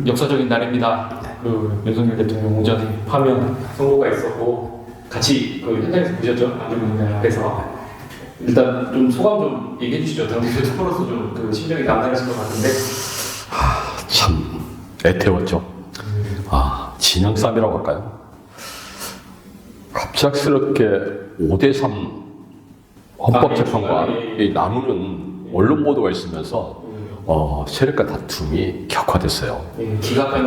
역사적인 날입니다. 그 윤석열 대통령 오전에 파면 선고가 있었고 같이 그 현장에서 보셨죠? 안중근 앞에서 일단 좀 소감 좀 얘기해 주시죠. 당대표로서 좀 그 심정이 남다르실 것 같은데. 참 애태웠죠. 진양쌈이라고 할까요? 갑작스럽게 5대3 헌법재판관이 나누는 언론 보도가 있으면서 세력간 다툼이 격화됐어요.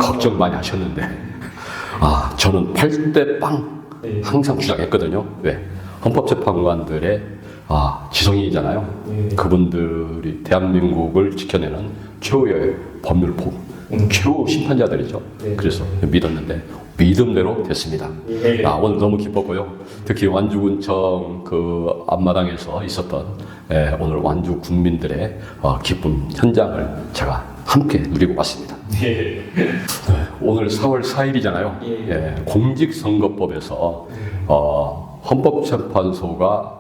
걱정 많이 하셨는데 저는 8대 빵 항상 주장했거든요. 왜? 헌법재판관들의 지성인이잖아요. 그분들이 대한민국을 지켜내는 최후의 법률포, 최후 심판자들이죠. 그래서 믿었는데 믿음대로 됐습니다. 오늘 너무 기뻤고요. 특히 완주군청 그 앞마당에서 있었던 오늘 완주 국민들의 기쁨 현장을 제가 함께 누리고 왔습니다. 오늘 4월 4일이잖아요. 공직선거법에서 헌법재판소가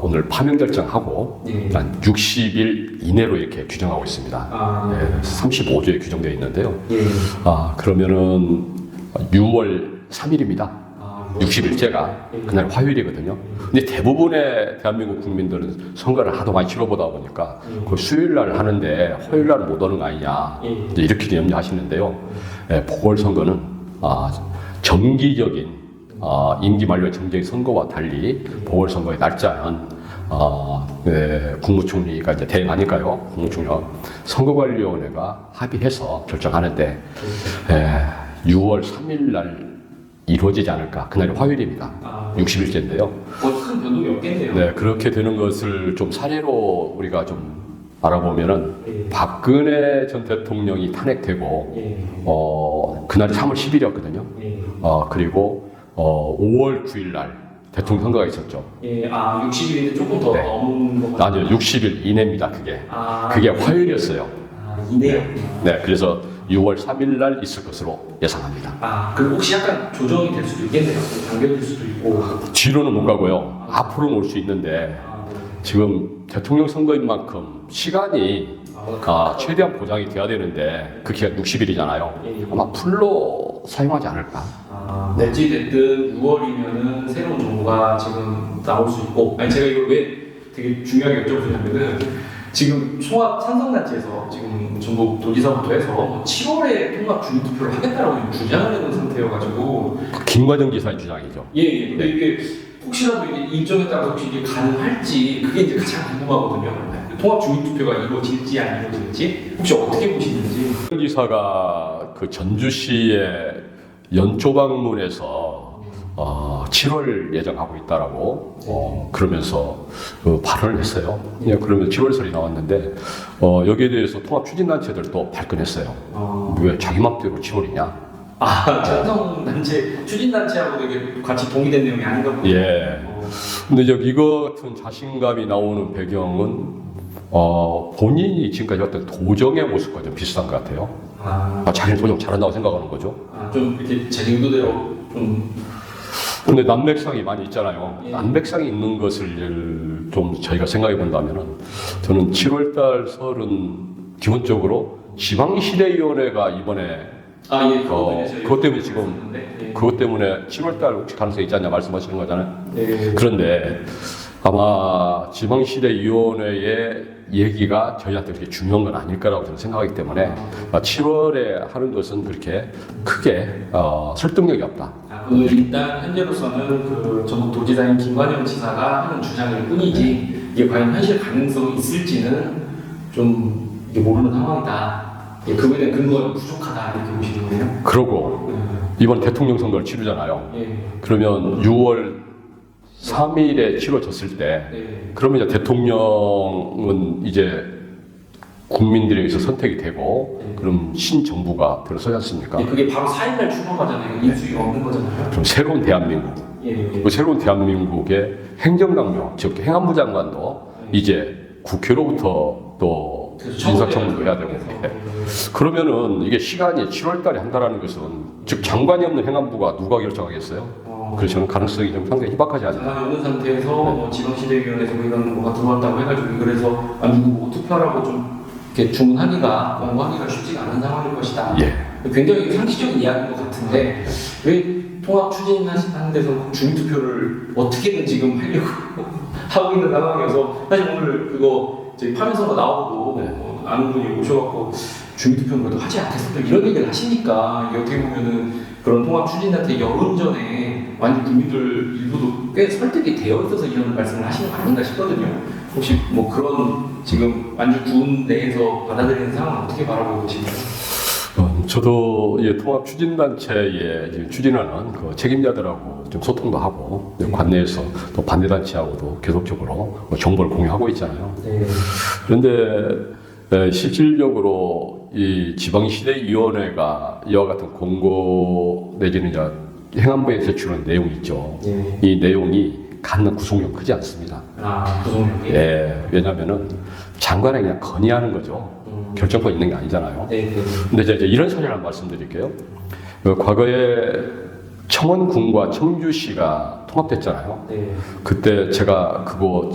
오늘 파면 결정하고 한 60일 이내로 이렇게 규정하고 있습니다. 35조에 규정되어 있는데요. 그러면은 6월 3일입니다. 60일째가 그날 화요일이거든요. 근데 대부분의 대한민국 국민들은 선거를 하도 많이 치러보다 보니까 그 수요일 날 하는데 화요일 날은 못 오는 거 아니냐 이렇게 염려하시는데요. 보궐선거는 정기적인 임기 만료 정쟁 선거와 달리 보궐선거의 날짜는 국무총리가 이제 대행하니까요. 국무총리와 선거관리위원회가 합의해서 결정하는데 6월 3일 날 이루어지지 않을까. 그날이 화요일입니다. 60일째인데요. 큰 변동이 없겠네요. 네, 그렇게 되는 것을 좀 사례로 우리가 좀 알아보면은 박근혜 전 대통령이 탄핵되고 그날이 3월 10일이었거든요. 그리고 5월 9일 날 대통령 선거가 있었죠. 60일인데 조금 더 넘은 것 같아요. 아니요, 60일 이내입니다. 그게 화요일이었어요. 이내요? 네, 그래서 6월 3일 날 있을 것으로 예상합니다. 그럼 혹시 약간 조정이 될 수도 있겠네요. 당겨질 수도 있고. 뒤로는 못 가고요. 앞으로는 올 수 있는데 지금 대통령 선거인 만큼 시간이 최대한 보장이 돼야 되는데 그 기간 60일이잖아요. 아마 풀로 사용하지 않을까. 어찌됐든 6월이면은 새로운 정부가 지금 나올 수 있고, 제가 이걸 왜 되게 중요하게 여쭤보냐면은 지금 총합 찬성단체에서 지금 전국 도지사부터 해서 7월에 통합 주민투표를 하겠다라고 주장을 하는 상태여가지고. 김관영 지사의 주장이죠. 근데 이게 혹시라도 이게 일정에 따라서 혹시 이게 가능할지 그게 이제 가장 궁금하거든요. 통합 주민투표가 이루어질지 안 이루어질지 혹시 어떻게 보시는지. 지사가 그 전주시의 연초 방문에서 7월 예정하고 있다라고 그러면서 발언을 했어요. 그러면 7월설이 나왔는데 여기에 대해서 통합 추진단체들도 발끈했어요. 왜 자기 맘대로 7월이냐? 찬성단체, 추진단체하고도 이게 같이 동의된 내용이 아닌가 보네요. 근데 이거 같은 자신감이 나오는 배경은 본인이 지금까지 어떤 도정의 모습과 좀 비슷한 것 같아요. 자기는 도정 잘한다고 생각하는 거죠. 좀 이렇게 자기 의도대로 좀. 근데 난맥상이 많이 있잖아요. 난맥상이 있는 것을 좀 저희가 생각해 본다면은 저는 7월달 설은 기본적으로 지방시대위원회가 이번에 그것 때문에 지금 그것 때문에 7월달 혹시 가능성이 있지 않냐 말씀하시는 거잖아요. 그런데 아마 지방시대위원회의 얘기가 저희한테 그렇게 중요한 건 아닐 거라고 저는 생각하기 때문에 7월에 하는 것은 그렇게 크게 설득력이 없다. 일단 현재로서는 그 전국 도지사인 김관영 지사가 하는 주장일 뿐이지 이게 과연 현실 가능성이 있을지는 좀 이게 모르는 상황이다. 그거에 대한 근거가 부족하다 이렇게 보시는 거예요? 그러고 이번 대통령 선거를 치르잖아요. 그러면 6월 3일에 치러졌을 때 그러면 이제 대통령은 이제 국민들에 의해서 선택이 되고 그럼 신정부가 들어서지 않습니까? 그게 바로 4일날 출범하잖아요. 인수위가 없는 거잖아요. 그럼 새로운 대한민국, 그 새로운 대한민국의 행정당명, 즉 행안부 장관도 이제 국회로부터 또 인사청문도 해야 되고 그러면은 이게 시간이 7월달에 한다라는 것은 즉 장관이 없는 행안부가 누가 결정하겠어요? 그래서 저는 가능성이 좀 상당히 희박하지 않나. 장관이 없는 상태에서 지방시대위원회에서 이런 뭐가 들어왔다고 해가지고 그래서 안중근 보고 투표하라고 좀 이렇게 주문하기가 권고하기가 쉽지가 않은 상황일 것이다. 예. 굉장히 상식적인 이야기인 것 같은데 왜 통합 추진하는 데서 주민투표를 어떻게든 지금 하려고 하고 있는 상황이어서 사실 오늘 그거 저희 파면선거 나오고 네. 아는 분이 오셔갖고 주민투표는 그래도 하지 않겠습니까? 이런 얘기를 하시니까 이게 어떻게 보면은 그런 통합 추진한테 여론전에 완전 국민들 일부도 꽤 설득이 되어 있어서 이런 말씀을 하시는 거 아닌가 싶거든요. 혹시 뭐 그런 지금 완주군 내에서 받아들이는 상황 어떻게 바라보고 계십니까? 저도 이 통합 추진단체에 지금 추진하는 그 책임자들하고 좀 소통도 하고 관내에서 또 반대단체하고도 계속적으로 뭐 정보를 공유하고 있잖아요. 네. 그런데 실질적으로 이 지방시대위원회가 이와 같은 공고 내지는 이제 행안부에 제출한 내용이 있죠. 네. 이 내용이 갖는 구속력 크지 않습니다. 아, 구속력이? 예, 왜냐하면은 장관에 그냥 건의하는 거죠. 결정권 있는 게 아니잖아요. 네, 네. 근데 이제 이런 사례를 한번 말씀드릴게요. 과거에 청원군과 청주시가 통합됐잖아요. 네. 그때 제가 그거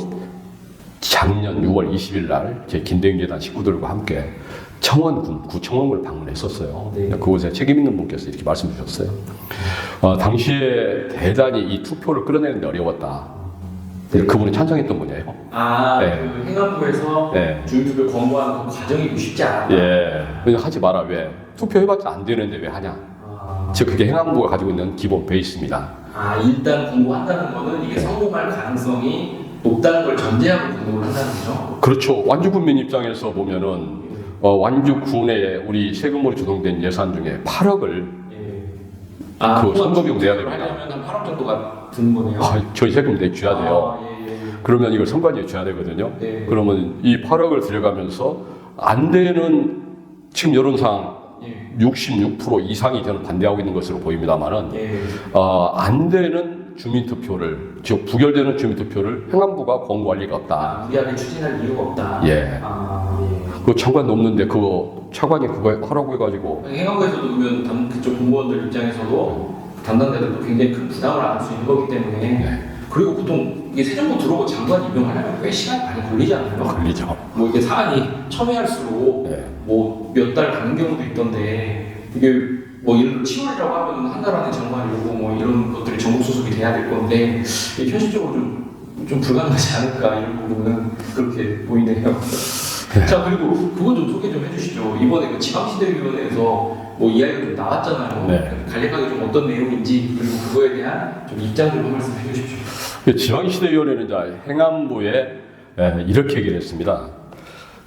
작년 6월 20일 날 제 김대웅재단 식구들과 함께 청원군, 구청원군을 방문했었어요. 네. 그곳에 책임 있는 분께서 이렇게 말씀 주셨어요. 당시에 대단히 이 투표를 끌어내는데 어려웠다. 그분이 찬성했던 분이에요. 아, 네. 그 행안부에서 네. 주민투표 권고하는 그 과정이 쉽지 않았다. 예. 그냥 하지 마라. 왜? 투표해봤자 안 되는데 왜 하냐? 아, 즉 그게 행안부가 가지고 있는 기본 베이스입니다. 아, 일단 권고한다는 거는 이게 성공할 가능성이 높다는 걸 전제하고 권고를 한다는 거죠? 그렇죠. 완주군민 입장에서 보면은 완주군에 우리 세금으로 조성된 예산 중에 8억을 예. 아, 그 선거비용 내야 됩니다. 하려면 한 8억 정도가 드는 거네요. 저희 세금 내줘야 돼요. 아, 예, 예. 그러면 이걸 선관위에 줘야 되거든요. 네. 그러면 이 8억을 들여가면서 안 되는 지금 여론상 예. 66% 이상이 저는 반대하고 있는 것으로 보입니다만은 예. 안 되는 주민투표를 즉 부결되는 주민투표를 행안부가 권고할 리가 없다. 아, 무리하게 추진할 이유가 없다. 예. 아, 예. 그 차관 넘는데 그거 차관이 그거 하라고 해가지고 행안부에서도 그러면 그쪽 공무원들 입장에서도 담당자들도 굉장히 큰 부담을 안을 수 있는 거기 때문에 네. 그리고 보통 이게 새 정부 들어오고 장관 임명하려면 꽤 시간이 많이 걸리지 않나요? 걸리죠. 뭐 이게 사안이 첨예할수록 네. 뭐 몇 달 가는 경우도 있던데 이게 뭐 예를 들어 7월이라고 하면 한 달 안에 장관이 오고 뭐 이런 것들이 전국 수습이 돼야 될 건데 이게 현실적으로 좀 불가능하지 않을까 이런 부분은 그렇게 보이네요. 자 그리고 그건 좀 소개 좀 해주시죠. 이번에 그 지방시대위원회에서 뭐 이야기가 좀 나왔잖아요. 네. 간략하게 좀 어떤 내용인지 그리고 그거에 대한 좀 입장 좀 한 말씀 해주십시오. 지방시대위원회는 이제 행안부에 이렇게 얘기를 했습니다.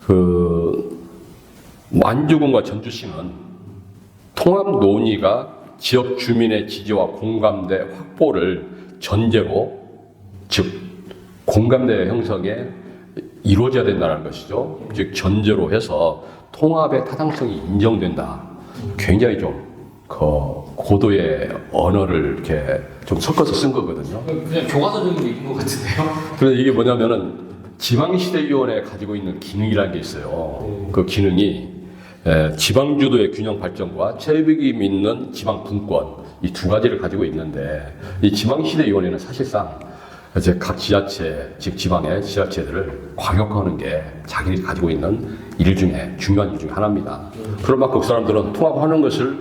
그 완주군과 전주시는 통합 논의가 지역 주민의 지지와 공감대 확보를 전제로 즉 공감대 형성에 이루어져야 된다는 것이죠. 즉 전제로 해서 통합의 타당성이 인정된다. 굉장히 좀 고도의 언어를 이렇게 좀 섞어서 쓴 거거든요. 그냥 교과서적인 얘기인 것 같은데요. 그런데 이게 뭐냐면은 지방시대위원회가 가지고 있는 기능이라는 게 있어요. 그 기능이 지방주도의 균형 발전과 책임 있는 지방 분권 이 두 가지를 가지고 있는데 이 지방시대위원회는 사실상 이제 각 지자체, 즉 지방의 지자체들을 과격화하는 게 자기들이 가지고 있는 일 중에 중요한 일 중에 하나입니다. 그런 만큼 그 사람들은 통합하는 것을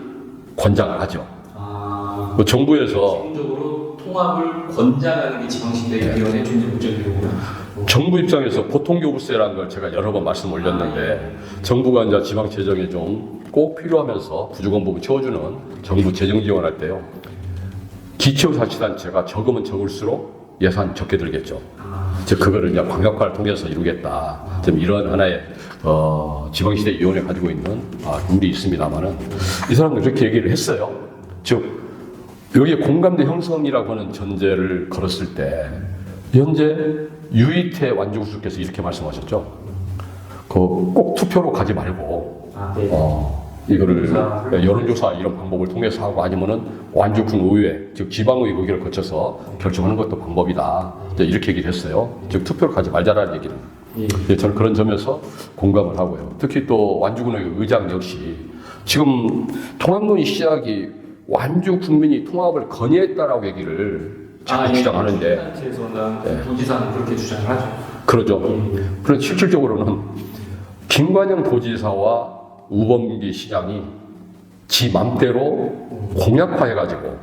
권장을 하죠. 아, 그 정부에서 기본적으로 통합을 권장하는 게 지방시대위원회 존재 목적이고요. 정부 입장에서 보통교부세라는 걸 제가 여러 번 말씀 올렸는데 정부가 이제 지방 재정에 좀 꼭 필요하면서 부족한 부분 채워주는 정부 재정 지원할 때요. 기초자치단체가 적으면 적을수록 예산 적게 들겠죠. 즉 그거를 이제 광역화를 통해서 이루겠다. 좀 이런 하나의 지방시대위원회 가지고 있는 룰이 있습니다만은 이 사람들 그렇게 얘기를 했어요. 즉 여기에 공감대 형성이라고 하는 전제를 걸었을 때 현재 유이태 완주구수께서 이렇게 말씀하셨죠. 꼭 투표로 가지 말고 이거를 여론조사 이런 방법을 통해서 하고 아니면은 완주군 의회 즉 지방의 의결을 거쳐서 결정하는 것도 방법이다. 이렇게 얘기를 했어요. 즉 투표로 가지 말자라는 얘기는. 저는 그런 점에서 공감을 하고요. 특히 또 완주군의 의장 역시 지금 통합론이 시작이 완주 국민이 통합을 건의했다라고 얘기를 자꾸 주장하는데 단체에서는 도지사는 그렇게 주장을 하죠. 그러죠. 그런 실질적으로는 김관영 도지사와 우범기 시장이 지 맘대로 공약화해가지고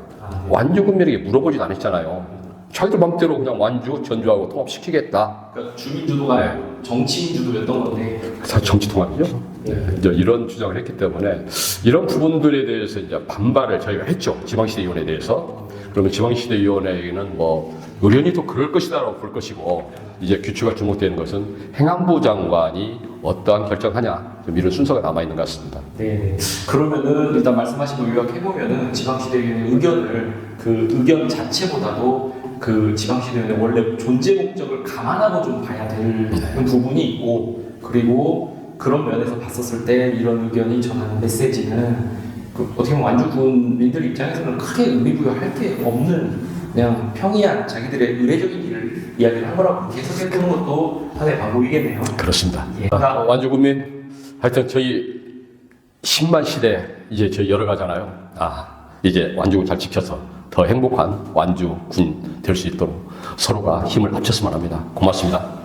완주군민에게 물어보지도 않았잖아요. 자기들 맘대로 그냥 완주, 전주하고 통합시키겠다. 그러니까 주민주도가 아니고 정치인주도였던 건데 사실 정치 통합이죠. 이제 이런 주장을 했기 때문에 이런 부분들에 대해서 이제 반발을 저희가 했죠. 지방시대위원회에 대해서. 그러면 지방시대위원회에게는 뭐 의견이 또 그럴 것이다라고 볼 것이고 이제 규칙가 주목되는 것은 행안부 장관이 어떠한 결정하냐 좀 이런 순서가 남아 있는 것 같습니다. 네. 그러면은 일단 말씀하신 거 요약해보면은 지방시대위원회 의견을 그 의견 자체보다도 그 지방시대위원회 원래 존재 목적을 감안하고 좀 봐야 되는 부분이 있고 그리고 그런 면에서 봤었을 때 이런 의견이 전하는 메시지는 그 어떻게 보면 완주군민들 입장에서는 크게 의미 부여할 게 없는 그냥 평이한 자기들의 의례적인 일을 이야기를 한 거라고 해석해보는 것도 하나의 방법이겠네요. 그렇습니다. 예. 완주군민 하여튼 저희 10만 시대 이제 저희 열어가잖아요. 이제 완주군 잘 지켜서 더 행복한 완주군 될 수 있도록 서로가 힘을 합쳤으면 합니다. 고맙습니다.